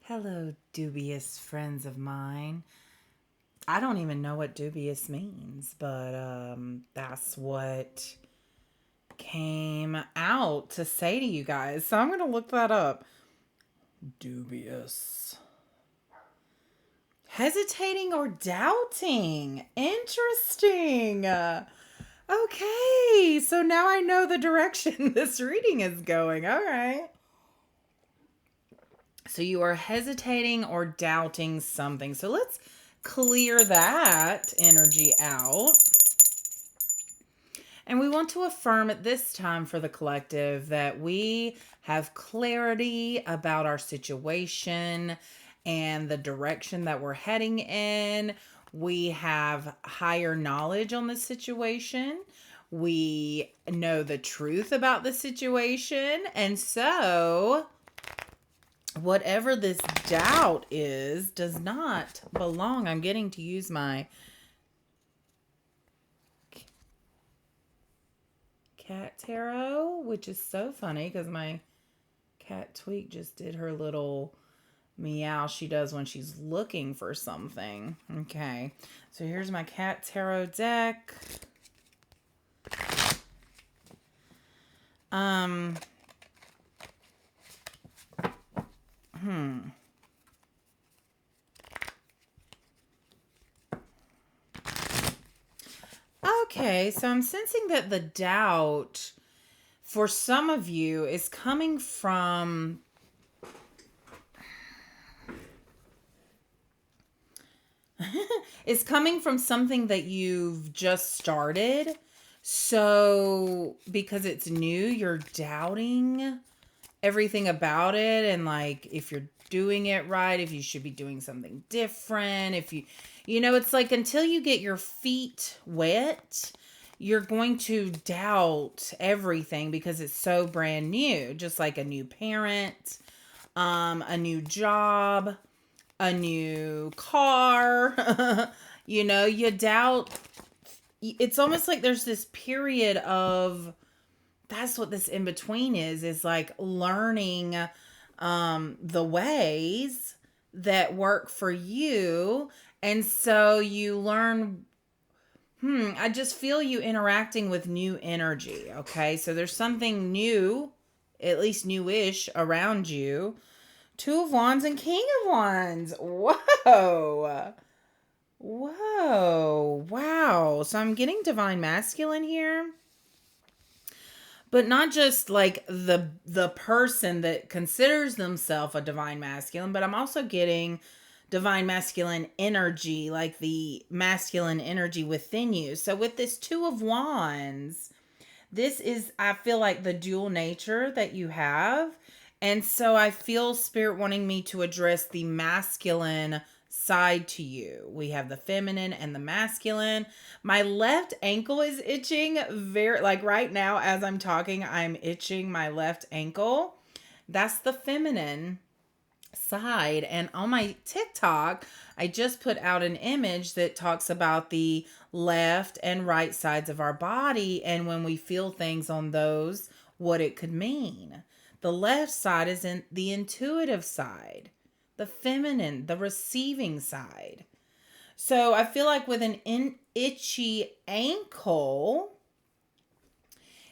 Hello, dubious friends of mine. I don't even know what dubious means, but that's what came out to say to you guys. So I'm going to look that up. Dubious. Hesitating or doubting. Interesting. Okay, so now I know the direction this reading is going. All right. So you are hesitating or doubting something. So let's clear that energy out. And we want to affirm at this time for the collective that we have clarity about our situation and the direction that we're heading in. We have higher knowledge on the situation. We know the truth about the situation. And so whatever this doubt is does not belong. I'm getting to use my cat tarot, which is so funny because my cat Tweak just did her little meow she does when she's looking for something. Okay, so here's my cat tarot deck. Um, hmm. Okay, so I'm sensing that the doubt for some of you is coming from something that you've just started. So because it's new, you're doubting everything about it, and like if you're doing it right, if you should be doing something different, if it's like until you get your feet wet, you're going to doubt everything because it's so brand new, just like a new parent, a new job, a new car. You doubt. It's almost like there's this period of, that's what this in between is like learning the ways that work for you. And so you learn, I just feel you interacting with new energy. Okay, so there's something new, at least newish, around you. Two of Wands and King of Wands. Whoa. Whoa. Wow. So I'm getting divine masculine here. But not just like the person that considers themselves a divine masculine, but I'm also getting divine masculine energy, like the masculine energy within you. So with this Two of Wands, this is, I feel like, the dual nature that you have. And so I feel spirit wanting me to address the masculine side to you. We have the feminine and the masculine. My left ankle is itching very, like right now as I'm talking, I'm itching my left ankle. That's the feminine side. And on my TikTok, I just put out an image that talks about the left and right sides of our body, and when we feel things on those, what it could mean. The left side is in the intuitive side, the feminine, the receiving side. So I feel like with an itchy ankle,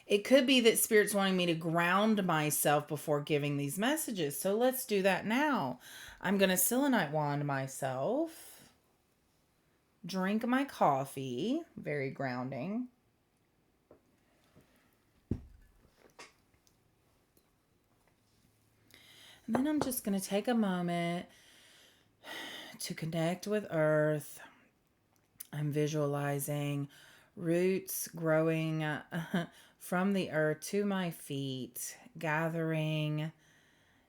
it could be that Spirit's wanting me to ground myself before giving these messages. So let's do that now. I'm going to selenite wand myself, drink my coffee, very grounding. And then I'm just going to take a moment to connect with Earth. I'm visualizing roots growing from the earth to my feet, gathering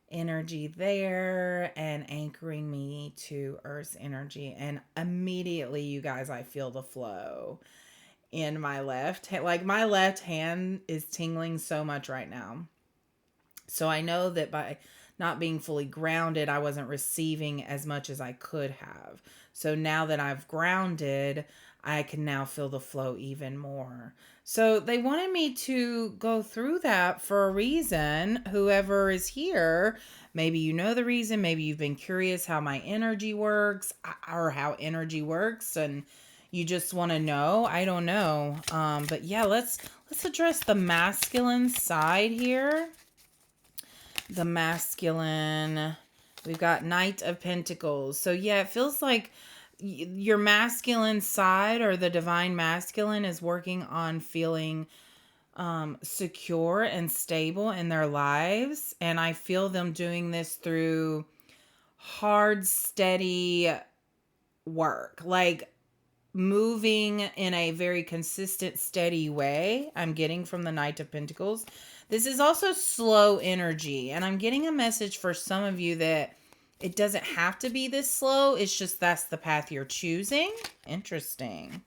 energy there and anchoring me to Earth's energy. And immediately, you guys, I feel the flow in my left hand. Like my left hand is tingling so much right now. So I know that by not being fully grounded, I wasn't receiving as much as I could have. So now that I've grounded, I can now feel the flow even more. So they wanted me to go through that for a reason, whoever is here, Maybe you know the reason. Maybe you've been curious how my energy works or how energy works, and you just want to know. I don't know. But yeah, let's address the masculine side here. The masculine. We've got Knight of Pentacles. So yeah, it feels like your masculine side or the divine masculine is working on feeling secure and stable in their lives. And I feel them doing this through hard, steady work, like moving in a very consistent, steady way. I'm getting from the Knight of Pentacles. This is also slow energy. And I'm getting a message for some of you that it doesn't have to be this slow. It's just that's the path you're choosing. Interesting.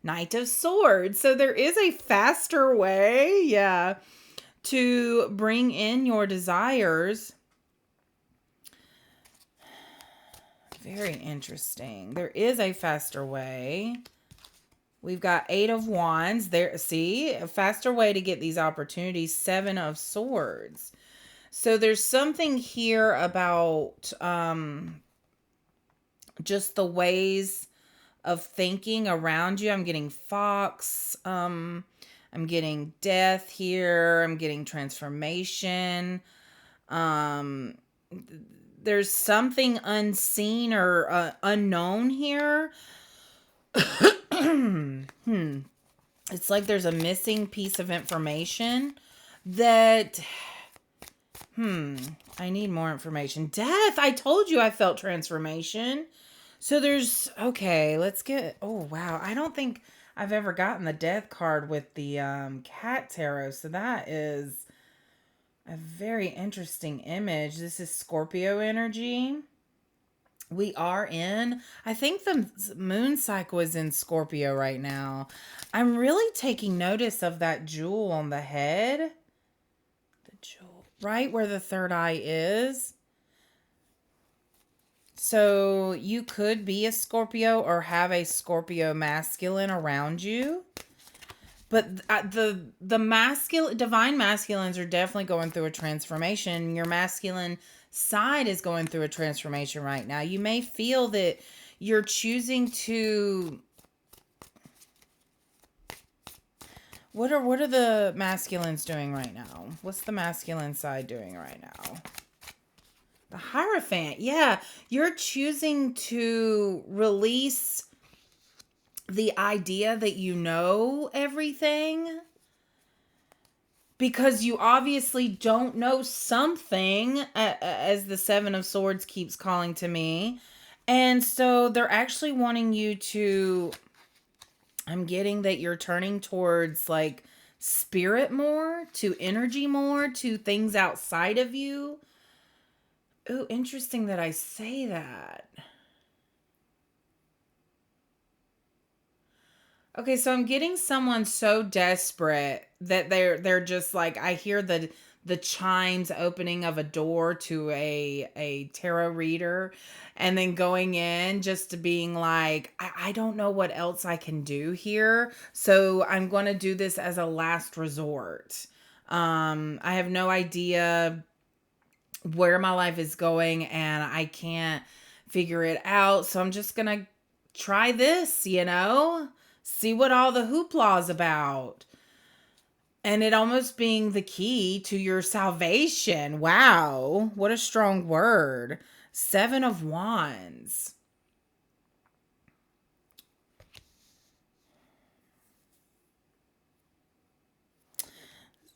Knight of Swords. So there is a faster way, yeah, to bring in your desires. Very interesting. There is a faster way. We've got 8 of Wands. There, see? A faster way to get these opportunities. 7 of Swords. So there's something here about just the ways of thinking around you. I'm getting Fox. I'm getting death here. I'm getting transformation. There's something unseen or unknown here. It's like there's a missing piece of information that... I need more information. Death! I told you I felt transformation. So there's... Okay, let's get... Oh, wow. I don't think I've ever gotten the death card with the cat tarot. So that is a very interesting image. This is Scorpio energy. We are in... I think the moon cycle is in Scorpio right now. I'm really taking notice of that jewel on the head. The jewel. Right where the third eye is. So you could be a Scorpio or have a Scorpio masculine around you. But the masculine, divine masculines are definitely going through a transformation. Your masculine side is going through a transformation right now. You may feel that you're choosing to... What are the masculines doing right now? What's the masculine side doing right now? The Hierophant. Yeah, you're choosing to release the idea that you know everything because you obviously don't know something, as the Seven of Swords keeps calling to me. And so they're actually wanting you to... I'm getting that you're turning towards like spirit more, to energy more, to things outside of you. Ooh, interesting that I say that. Okay, so I'm getting someone so desperate that they're just like, I hear the chimes opening of a door to a tarot reader, and then going in just to being like, I don't know what else I can do here, so I'm going to do this as a last resort. I have no idea where my life is going and I can't figure it out, so I'm just going to try this, see what all the hoopla is about. And it almost being the key to your salvation. Wow. What a strong word. 7 of Wands.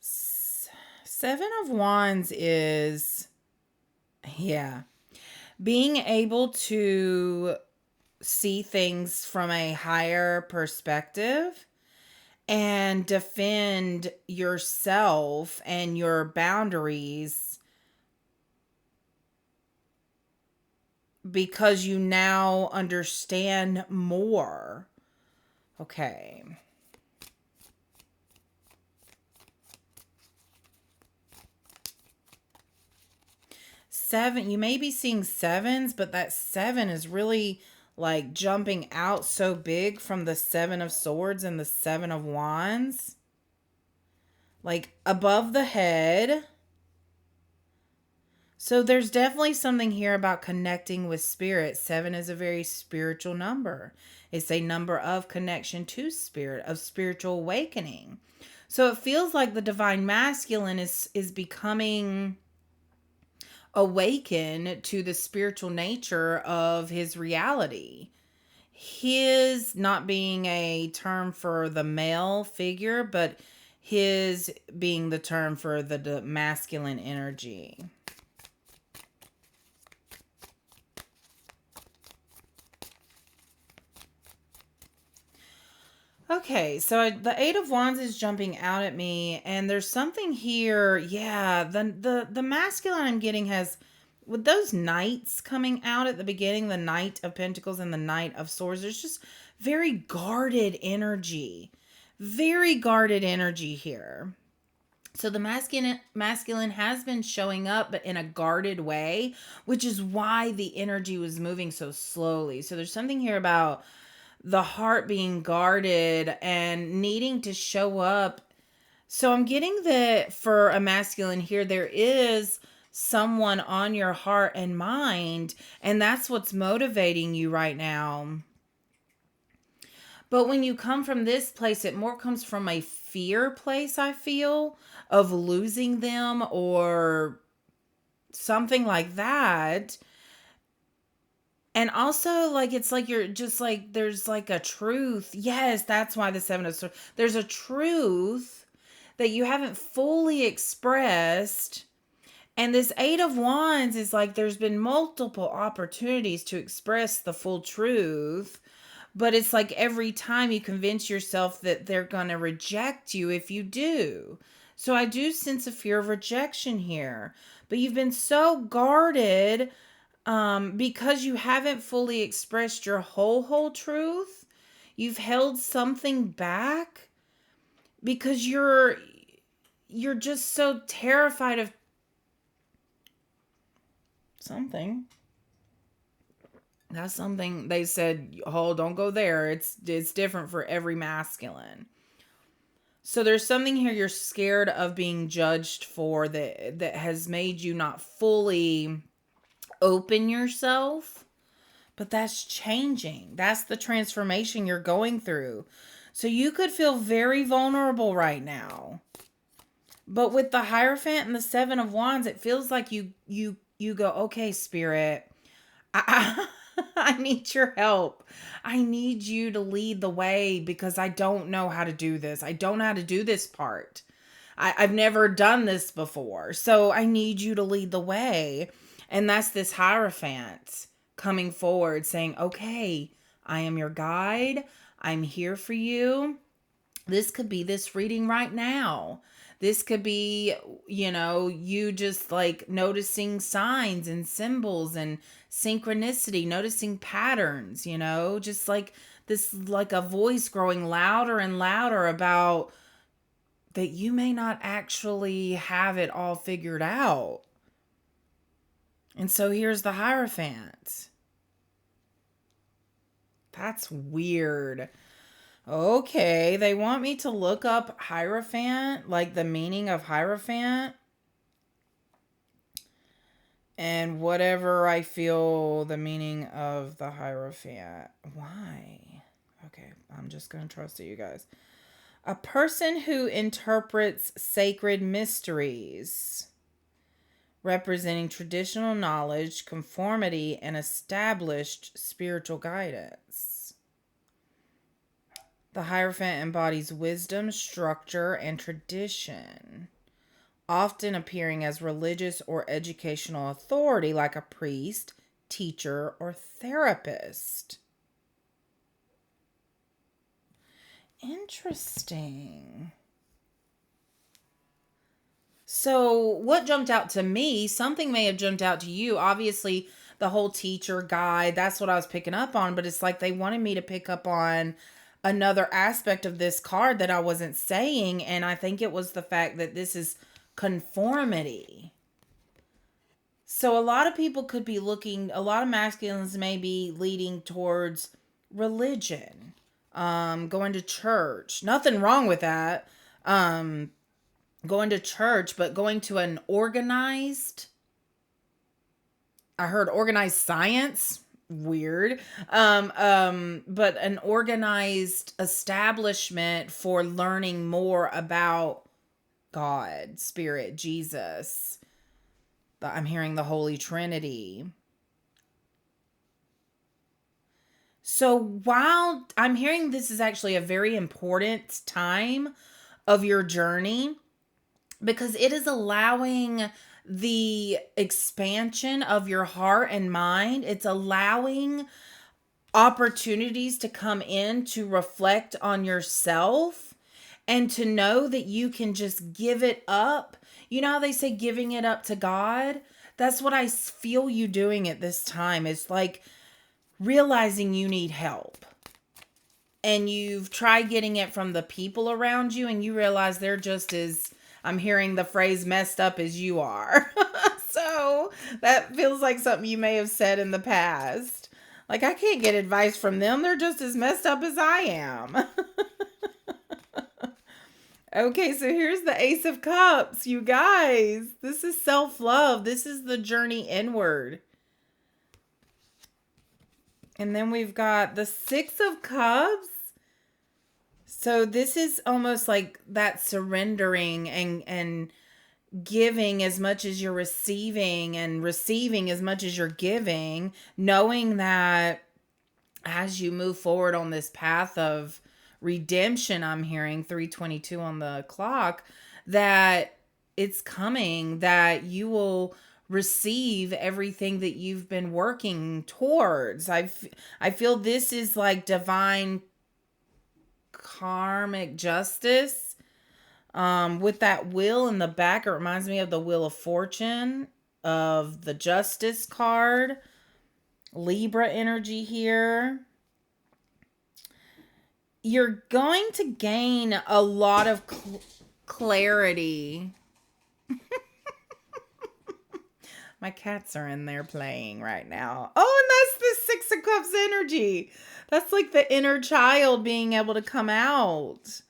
Seven of Wands is, yeah, being able to see things from a higher perspective and defend yourself and your boundaries because you now understand more. Okay. Seven, you may be seeing sevens, but that 7 is really like jumping out so big from the 7 of Swords and the 7 of Wands. Like above the head. So there's definitely something here about connecting with spirit. 7 is a very spiritual number. It's a number of connection to spirit, of spiritual awakening. So it feels like the divine masculine is becoming awakened to the spiritual nature of his reality. His not being a term for the male figure, but his being the term for the masculine energy. Okay, so the 8 of Wands is jumping out at me, and there's something here. Yeah, the masculine I'm getting has, with those knights coming out at the beginning, the Knight of Pentacles and the Knight of Swords, there's just very guarded energy. Very guarded energy here. So the masculine has been showing up, but in a guarded way, which is why the energy was moving so slowly. So there's something here about the heart being guarded and needing to show up. So I'm getting that for a masculine here, there is someone on your heart and mind, and that's what's motivating you right now. But when you come from this place, it more comes from a fear place, I feel, of losing them or something like that. And also, like, it's like you're just like, there's like a truth. Yes, that's why the 7 of Swords. There's a truth that you haven't fully expressed. And this 8 of Wands is like, there's been multiple opportunities to express the full truth. But it's like every time you convince yourself that they're going to reject you if you do. So I do sense a fear of rejection here. But you've been so guarded because you haven't fully expressed your whole truth. You've held something back because you're just so terrified of something. That's something they said, oh, don't go there. It's different for every masculine. So there's something here you're scared of being judged for that has made you not fully open yourself. But that's changing. That's the transformation you're going through. So you could feel very vulnerable right now. But with the Hierophant and the 7 of Wands, it feels like you go, okay, Spirit, I need your help. I need you to lead the way because I don't know how to do this. I don't know how to do this part. I've never done this before. So I need you to lead the way. And that's this Hierophant coming forward saying, okay, I am your guide. I'm here for you. This could be this reading right now. This could be, you just like noticing signs and symbols and synchronicity, noticing patterns, just like this, like a voice growing louder and louder about that you may not actually have it all figured out. And so here's the Hierophant. That's weird. Okay, they want me to look up Hierophant, like the meaning of Hierophant. And whatever I feel the meaning of the Hierophant. Why? Okay, I'm just going to trust you guys. A person who interprets sacred mysteries, representing traditional knowledge, conformity, and established spiritual guidance. The Hierophant embodies wisdom, structure, and tradition, often appearing as religious or educational authority like a priest, teacher, or therapist. Interesting. So what jumped out to me, something may have jumped out to you. Obviously, the whole teacher guide, that's what I was picking up on. But it's like they wanted me to pick up on another aspect of this card that I wasn't saying. And I think it was the fact that this is conformity. So a lot of people could be looking, a lot of masculines may be leading towards religion, going to church. Nothing wrong with that. Going to church, but going to an organized I heard organized science. Weird. But an organized establishment for learning more about God, Spirit, Jesus. I'm hearing the Holy Trinity. So while I'm hearing this is actually a very important time of your journey, because it is allowing the expansion of your heart and mind. It's allowing opportunities to come in to reflect on yourself and to know that you can just give it up. You know how they say giving it up to God? That's what I feel you doing at this time. It's like realizing you need help. And you've tried getting it from the people around you, and you realize they're just as, I'm hearing the phrase, messed up as you are. So that feels like something you may have said in the past. Like, I can't get advice from them. They're just as messed up as I am. Okay, so here's the Ace of Cups, you guys. This is self-love. This is the journey inward. And then we've got the Six of Cups. So this is almost like that surrendering and giving as much as you're receiving and receiving as much as you're giving, knowing that as you move forward on this path of redemption, I'm hearing 3:22 on the clock, that it's coming, that you will receive everything that you've been working towards. I feel this is like divine karmic justice. With that wheel in the back, it reminds me of the Wheel of Fortune, of the Justice card. Libra energy here. You're going to gain a lot of clarity. My cats are in there playing right now. Oh, and that's the Six of Cups energy. That's like the inner child being able to come out.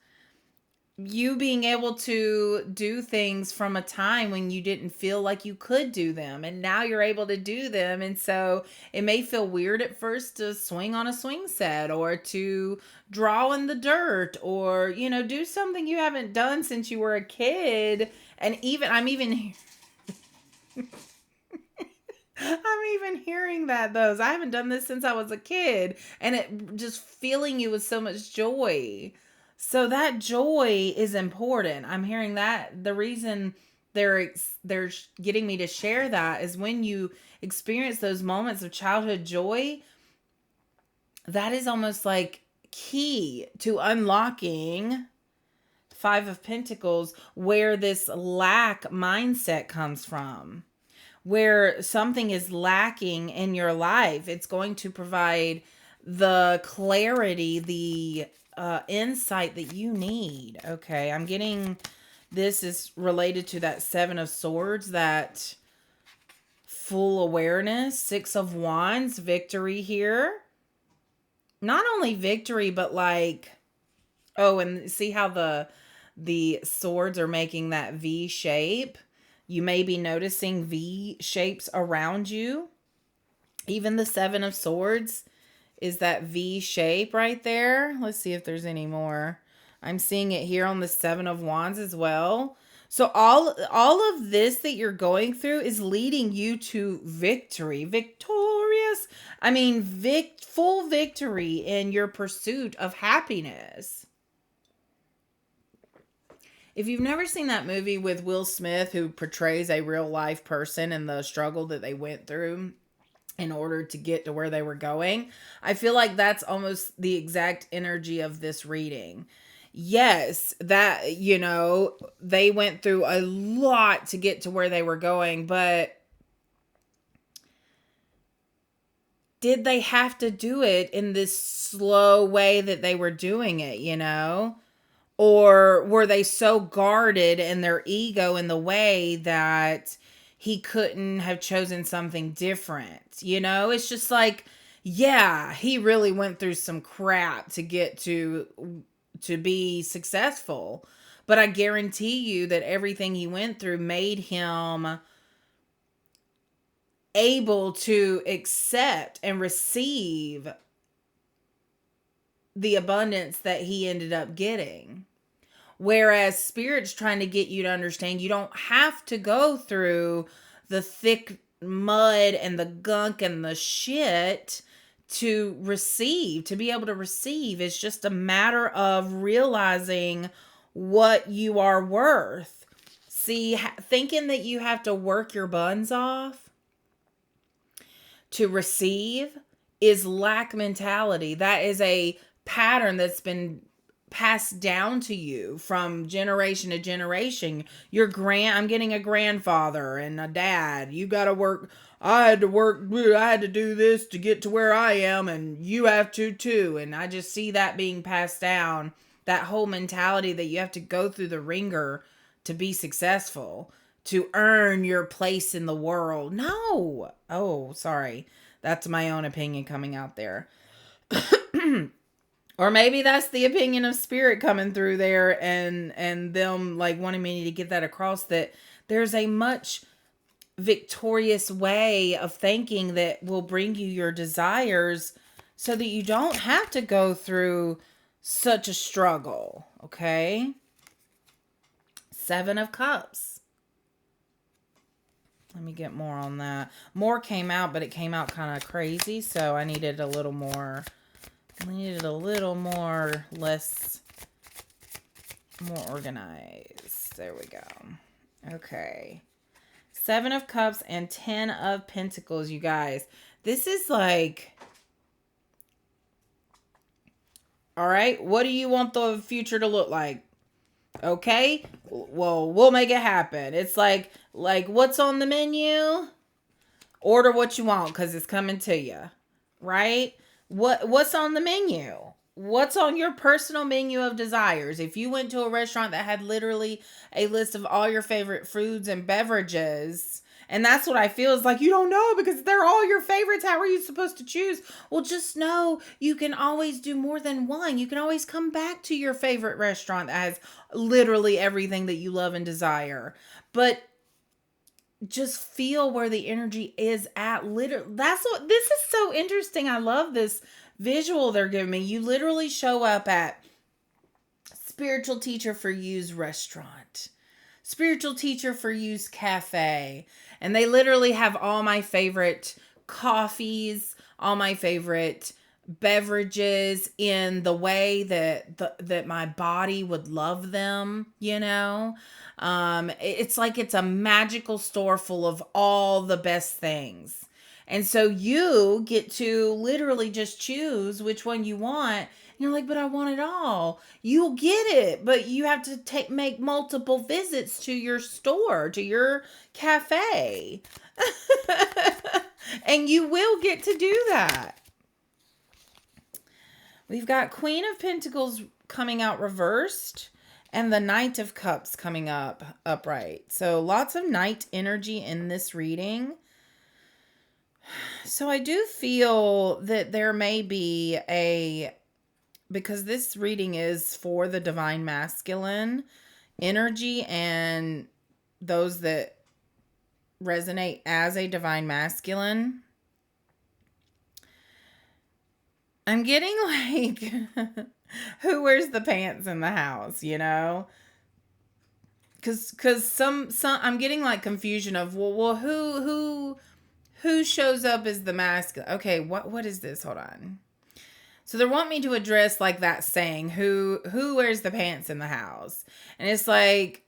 You being able to do things from a time when you didn't feel like you could do them, and now you're able to do them. And so it may feel weird at first to swing on a swing set or to draw in the dirt or, you know, do something you haven't done since you were a kid. And I'm even hearing that those I haven't done this since I was a kid, and it just filling you with so much joy. So that joy is important. I'm hearing that the reason they're getting me to share that is when you experience those moments of childhood joy, that is almost like key to unlocking Five of Pentacles, where this lack mindset comes from. Where something is lacking in your life, it's going to provide the clarity, the insight that you need. Okay, I'm getting this is related to that Seven of Swords, that full awareness. Six of Wands, victory here. Not only victory, but like, oh, and see how the swords are making that V shape. You may be noticing V shapes around you. Even the Seven of Swords is that V shape right there. Let's see if there's any more. I'm seeing it here on the Seven of Wands as well. So all of this that you're going through is leading you to victory. Victorious. I mean, full victory in your pursuit of happiness. If you've never seen that movie with Will Smith, who portrays a real life person and the struggle that they went through in order to get to where they were going, I feel like that's almost the exact energy of this reading. Yes, that, you know, they went through a lot to get to where they were going, but did they have to do it in this slow way that they were doing it, you know? Or were they so guarded in their ego in the way that he couldn't have chosen something different? You know, it's just like, yeah, he really went through some crap to get to be successful. But I guarantee you that everything he went through made him able to accept and receive the abundance that he ended up getting. Whereas Spirit's trying to get you to understand you don't have to go through the thick mud and the gunk and the shit to receive, to be able to receive. It's just a matter of realizing what you are worth. See, thinking that you have to work your buns off to receive is lack mentality. That is a pattern that's been passed down to you from generation to generation. I'm getting a grandfather and a dad. You got to work. I had to do this to get to where I am, and you have to too. And I just see that being passed down. That whole mentality that you have to go through the ringer to be successful, to earn your place in the world. No. Oh, sorry. That's my own opinion coming out there. Or maybe that's the opinion of Spirit coming through there, and them like wanting me to get that across, that there's a much victorious way of thinking that will bring you your desires so that you don't have to go through such a struggle. Okay? 7 of Cups. Let me get more on that. More came out, but it came out kind of crazy, so I needed a little more. More organized. There we go. Okay. 7 of Cups and 10 of Pentacles, you guys. This is like, all right, what do you want the future to look like? Okay, well, we'll make it happen. It's like what's on the menu? Order what you want because it's coming to you, right? What's on the menu? What's on your personal menu of desires? If you went to a restaurant that had literally a list of all your favorite foods and beverages, and that's what I feel is like, you don't know because they're all your favorites. How are you supposed to choose? Well, just know you can always do more than one. You can always come back to your favorite restaurant that has literally everything that you love and desire. But just feel where the energy is at. Literally, this is so interesting. I love this visual they're giving me. You literally show up at Spiritual Teacher for You's restaurant, Spiritual Teacher for You's cafe, and they literally have all my favorite coffees, all my favorite beverages in the way that my body would love them, you know. It's like it's a magical store full of all the best things. And so you get to literally just choose which one you want. And you're like, but I want it all. You'll get it, but you have to make multiple visits to your store, to your cafe. And you will get to do that. We've got Queen of Pentacles coming out reversed and the Knight of Cups coming up upright. So lots of Knight energy in this reading. So I do feel that there may be because this reading is for the Divine Masculine energy and those that resonate as a Divine Masculine. I'm getting like, who wears the pants in the house, you know? Cause some I'm getting like confusion of well who shows up as the masculine? Okay, what is this? Hold on. So they want me to address like that saying, who wears the pants in the house? And it's like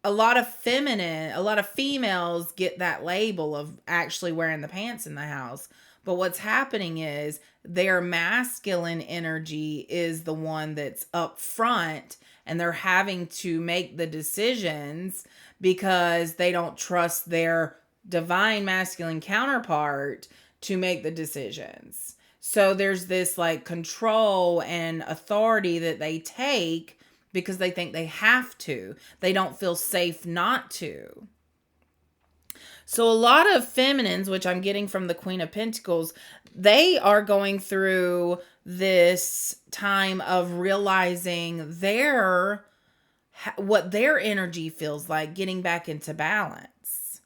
a lot of females get that label of actually wearing the pants in the house. But what's happening is their masculine energy is the one that's up front, and they're having to make the decisions because they don't trust their divine masculine counterpart to make the decisions. So there's this like control and authority that they take because they think they have to. They don't feel safe not to. So a lot of feminines, which I'm getting from the Queen of Pentacles, they are going through this time of realizing what their energy feels like, getting back into balance.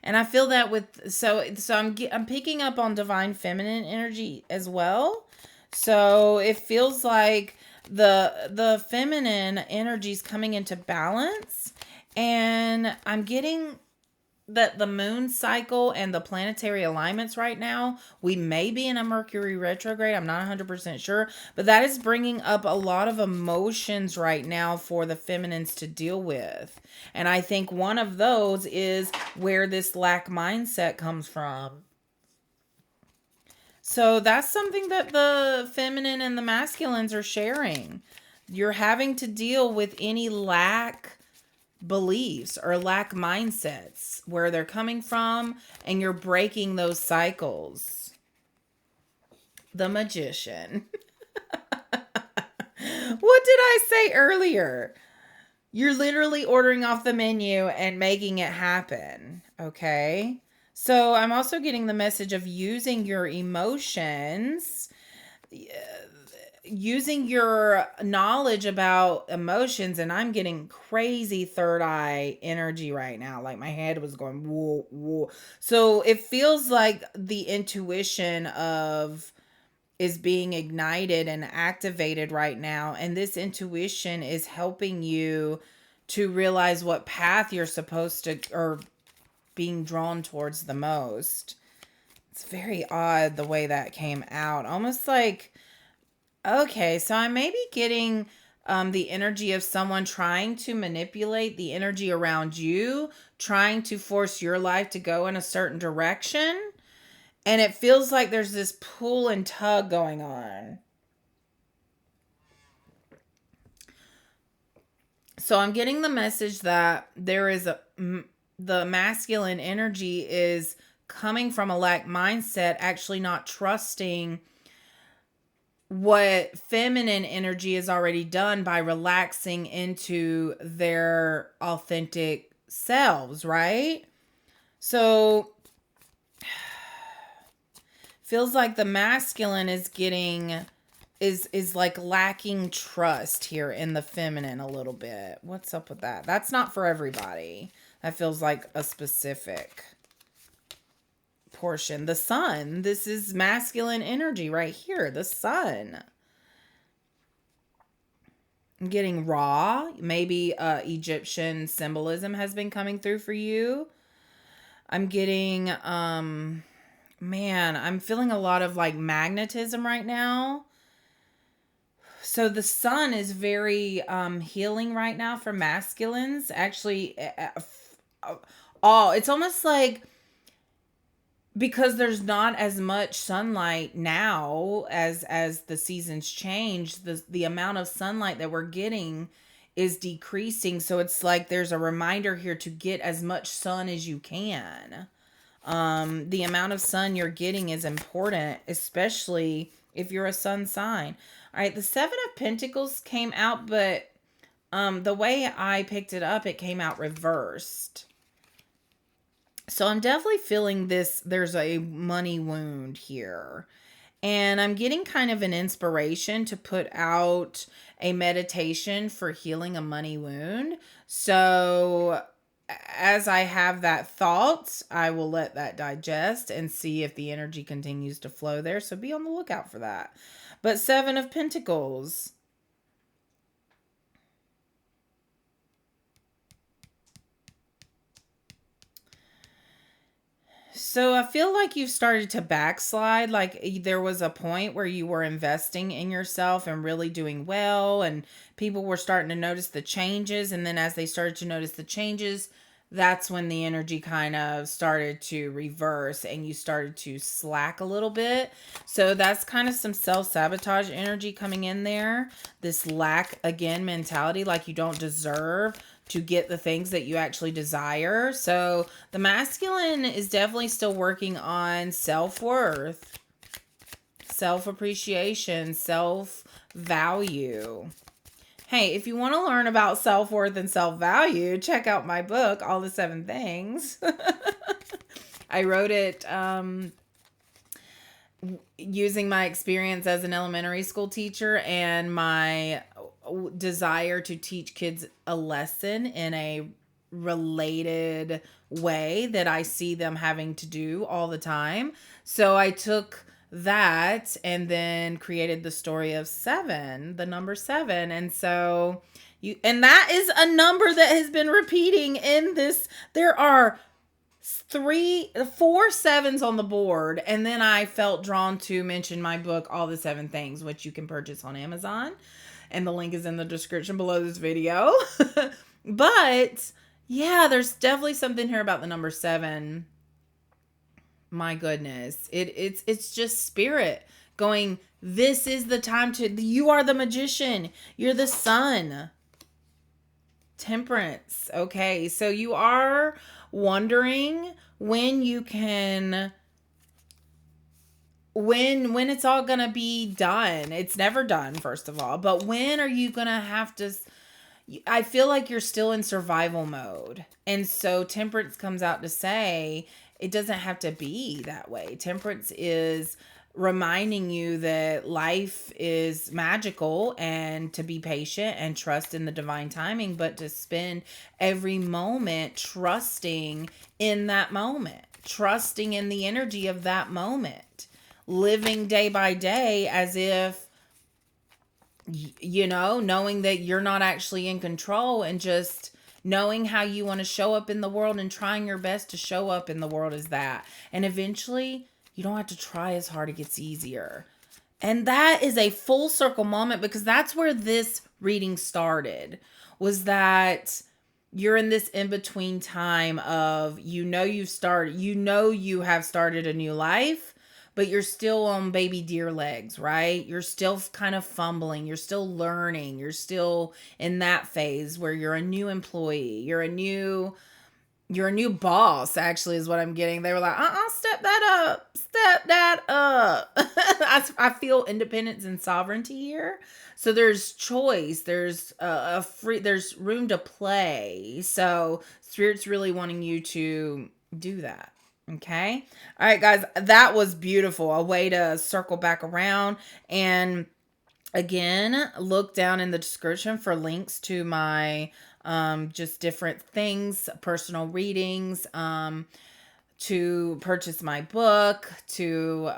And I feel that with I'm picking up on divine feminine energy as well. So it feels like the feminine energy is coming into balance, and I'm getting that the moon cycle and the planetary alignments right now, we may be in a Mercury retrograde. I'm not 100% sure, but that is bringing up a lot of emotions right now for the feminines to deal with. And I think one of those is where this lack mindset comes from. So that's something that the feminine and the masculines are sharing. You're having to deal with any lack beliefs or lack mindsets, where they're coming from, and you're breaking those cycles. The Magician. What did I say earlier? You're literally ordering off the menu and making it happen. Okay. So I'm also getting the message of using your emotions, using your knowledge about emotions. And I'm getting crazy third eye energy right now. Like my head was going whoa, whoa. So it feels like the intuition of is being ignited and activated right now. And this intuition is helping you to realize what path you're supposed to, or being drawn towards the most. It's very odd the way that came out. Almost like, okay, so I may be getting the energy of someone trying to manipulate the energy around you, trying to force your life to go in a certain direction. And it feels like there's this pull and tug going on. So I'm getting the message that there is the masculine energy is coming from a lack mindset, actually not trusting what feminine energy is already done by relaxing into their authentic selves, right? So feels like the masculine is getting is like lacking trust here in the feminine a little bit. What's up with that? That's not for everybody. That feels like a specific portion. The sun. This is masculine energy right here. The sun. I'm getting raw. Maybe Egyptian symbolism has been coming through for you. I'm getting man, I'm feeling a lot of like magnetism right now. So the sun is very healing right now for masculines. Actually, it's almost like, because there's not as much sunlight now as the seasons change, the amount of sunlight that we're getting is decreasing. So it's like there's a reminder here to get as much sun as you can. The amount of sun you're getting is important, especially if you're a sun sign. All right, the Seven of Pentacles came out, but the way I picked it up, it came out reversed. So I'm definitely feeling this. There's a money wound here. And I'm getting kind of an inspiration to put out a meditation for healing a money wound. So as I have that thought, I will let that digest and see if the energy continues to flow there. So be on the lookout for that. But Seven of Pentacles. So I feel like you've started to backslide. Like there was a point where you were investing in yourself and really doing well, and people were starting to notice the changes. And then as they started to notice the changes, that's when the energy kind of started to reverse and you started to slack a little bit. So that's kind of some self-sabotage energy coming in there. This lack again mentality, like you don't deserve to get the things that you actually desire. So the masculine is definitely still working on self-worth, self-appreciation, self-value. Hey, if you want to learn about self-worth and self-value, check out my book, All the Seven Things. I wrote it using my experience as an elementary school teacher and my desire to teach kids a lesson in a related way that I see them having to do all the time. So I took that and then created the story of seven, the number seven. And so and that is a number that has been repeating in this. There are four sevens on the board, and then I felt drawn to mention my book, All the Seven Things, which you can purchase on Amazon, and the link is in the description below this video. But yeah, there's definitely something here about the number seven. My goodness, it's just spirit going, this is the time to, you are the magician, you're the sun. Temperance. Okay, so you are wondering when you can, when it's all gonna be done. It's never done, first of all, but when are you gonna have to, I feel like you're still in survival mode. And so temperance comes out to say it doesn't have to be that way. Temperance is reminding you that life is magical and to be patient and trust in the divine timing, but to spend every moment trusting in that moment, trusting in the energy of that moment, living day by day as if, knowing that you're not actually in control, and just knowing how you want to show up in the world and trying your best to show up in the world as that. And eventually, you don't have to try as hard, it gets easier. And that is a full circle moment, because that's where this reading started, was that you're in this in-between time of, you have started a new life, but you're still on baby deer legs, right? You're still kind of fumbling. You're still learning. You're still in that phase where you're a new employee. You're a new boss, actually, is what I'm getting. They were like, step that up. Step that up. I feel independence and sovereignty here. So there's choice. There's there's room to play. So Spirit's really wanting you to do that. Okay. All right, guys, that was beautiful. A way to circle back around. And again, look down in the description for links to my just different things, personal readings, to purchase my book, to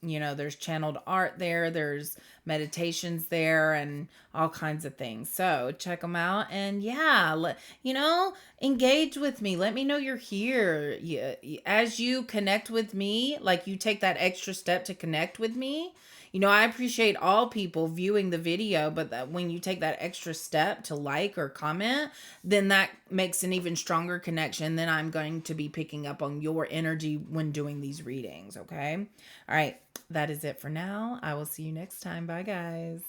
there's channeled art there, there's meditations there, and all kinds of things. So check them out, and yeah, engage with me. Let me know you're here. As you connect with me, like you take that extra step to connect with me. I appreciate all people viewing the video, but that when you take that extra step to like or comment, then that makes an even stronger connection. Then I'm going to be picking up on your energy when doing these readings, okay? All right, that is it for now. I will see you next time. Bye, guys.